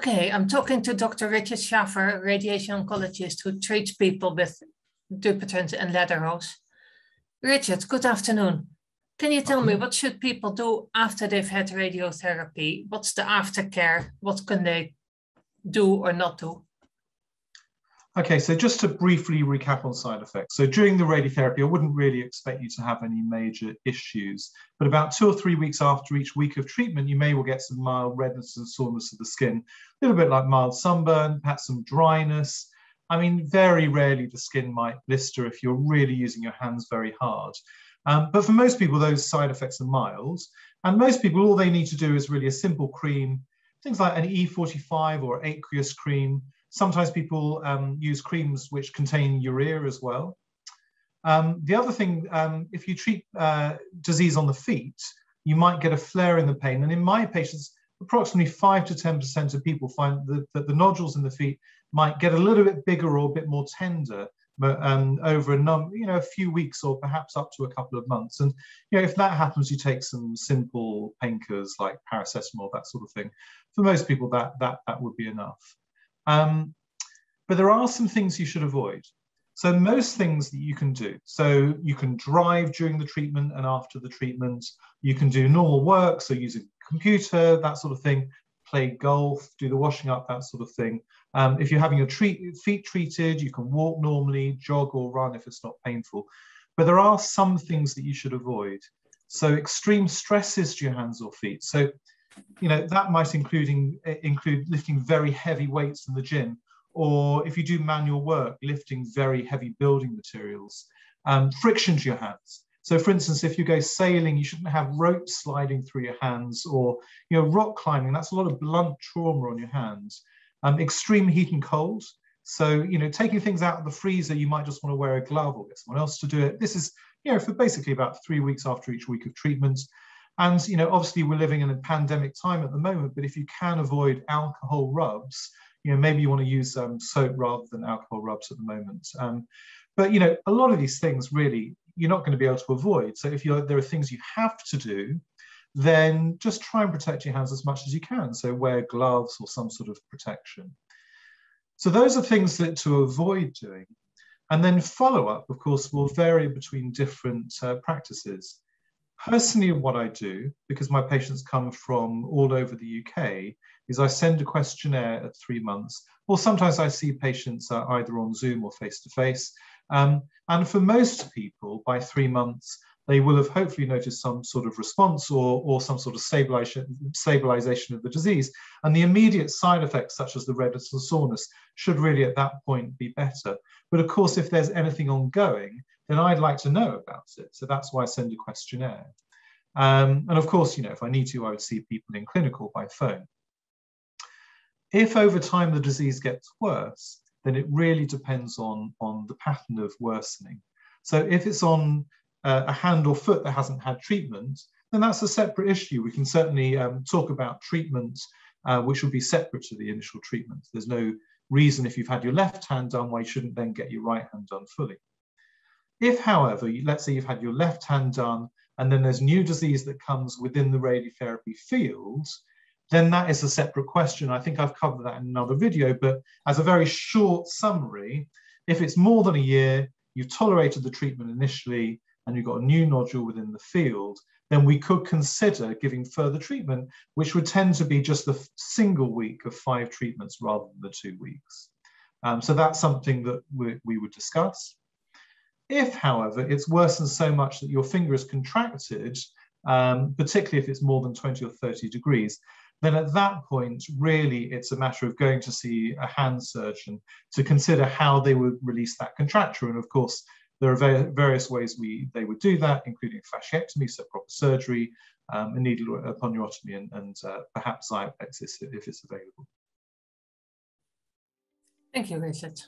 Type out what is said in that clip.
Okay, I'm talking to Dr. Richard Schaffer, radiation oncologist who treats people with Dupuytren's and Ledderhose. Richard, good afternoon. Can you tell me what should people do after they've had radiotherapy? What's the aftercare? What can they do or not do? Okay, so just to briefly recap on side effects. So during the radiotherapy, I wouldn't really expect you to have any major issues, but about 2 or 3 weeks after each week of treatment, you may well get some mild redness and soreness of the skin, a little bit like mild sunburn, perhaps some dryness. I mean, very rarely the skin might blister if you're really using your hands very hard. But for most people, those side effects are mild. And most people, all they need to do is really a simple cream, things like an E45 or aqueous cream. Sometimes people use creams which contain urea as well. The other thing, if you treat disease on the feet, you might get a flare in the pain. And in my patients, approximately 5 to 10% of people find that the nodules in the feet might get a little bit bigger or a bit more tender, but over a few weeks or perhaps up to a couple of months. And if that happens, you take some simple painkillers like paracetamol, that sort of thing. For most people, that would be enough. But there are some things you should avoid. So most things that you can do. So you can drive during the treatment and after the treatment. You can do normal work, so use a computer, that sort of thing. Play golf, do the washing up, that sort of thing. If you're having your feet treated, you can walk normally, jog or run if it's not painful. But there are some things that you should avoid. So extreme stresses to your hands or feet. So that might include lifting very heavy weights in the gym, or if you do manual work, lifting very heavy building materials. Friction to your hands. So for instance, if you go sailing, you shouldn't have ropes sliding through your hands, or rock climbing, that's a lot of blunt trauma on your hands. Extreme heat and cold. So taking things out of the freezer, you might just want to wear a glove or get someone else to do it. This is for basically about 3 weeks after each week of treatment. And obviously we're living in a pandemic time at the moment, but if you can avoid alcohol rubs, maybe you want to use soap rather than alcohol rubs at the moment. But a lot of these things really you're not going to be able to avoid. So if there are things you have to do, then just try and protect your hands as much as you can. So wear gloves or some sort of protection. So those are things to avoid doing. And then follow-up, of course, will vary between different practices. Personally, what I do, because my patients come from all over the UK, is I send a questionnaire at 3 months, or sometimes I see patients either on Zoom or face-to-face. And for most people, by 3 months, they will have hopefully noticed some sort of response or some sort of stabilization of the disease. And the immediate side effects, such as the redness and soreness, should really at that point be better. But of course, if there's anything ongoing, then I'd like to know about it. So that's why I send a questionnaire. And of course, if I need to, I would see people in clinic or by phone. If over time the disease gets worse, then it really depends on the pattern of worsening. So if it's on a hand or foot that hasn't had treatment, then that's a separate issue. We can certainly talk about treatment, which would be separate to the initial treatment. There's no reason if you've had your left hand done why you shouldn't then get your right hand done fully. If, however, let's say you've had your left hand done and then there's new disease that comes within the radiotherapy field, then that is a separate question. I think I've covered that in another video, but as a very short summary, if it's more than a year, you've tolerated the treatment initially, and you've got a new nodule within the field, then we could consider giving further treatment, which would tend to be just a single week of 5 treatments rather than the 2 weeks. So that's something that we would discuss. If, however, it's worsened so much that your finger is contracted, particularly if it's more than 20 or 30 degrees, then at that point, really, it's a matter of going to see a hand surgeon to consider how they would release that contracture. And of course, there are various ways they would do that, including fasciectomy, so proper surgery, a needle eponiotomy, and perhaps zyapexis if it's available. Thank you, Richard.